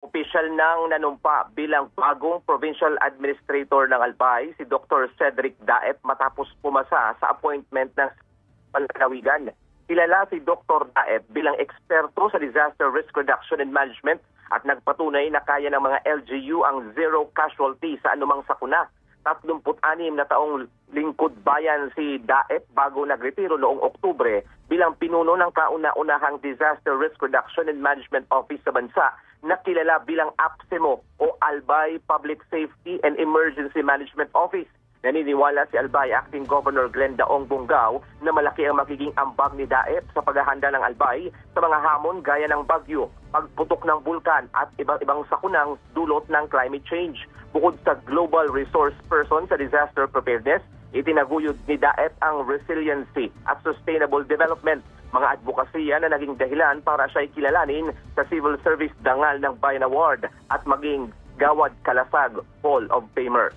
Opisyal nang nanumpa bilang bagong provincial administrator ng Albay si Dr. Cedric Daep matapos pumasa sa appointment ng Palawigan. Kilala si Dr. Daep bilang eksperto sa disaster risk reduction and management at nagpatunay na kaya ng mga LGU ang zero casualty sa anumang sakuna. 36 na taong lingkod bayan si Daep bago nagretiro noong Oktubre bilang pinuno ng kauna-unahang Disaster Risk Reduction and Management Office sa bansa na kilala bilang APSEMO o Albay Public Safety and Emergency Management Office. Naniniwala si Albay Acting Governor Glen Daong Bungao na malaki ang magiging ambag ni Daep sa paghahanda ng Albay sa mga hamon gaya ng bagyo, pagputok ng bulkan at ibang sakunang dulot ng climate change. Bukod sa global resource person sa disaster preparedness, itinaguyod ni Daep ang resiliency at sustainable development, mga advokasya na naging dahilan para siya'y kilalanin sa Civil Service Dangal ng Bayan Award at maging Gawad Kalasag Hall of Famer.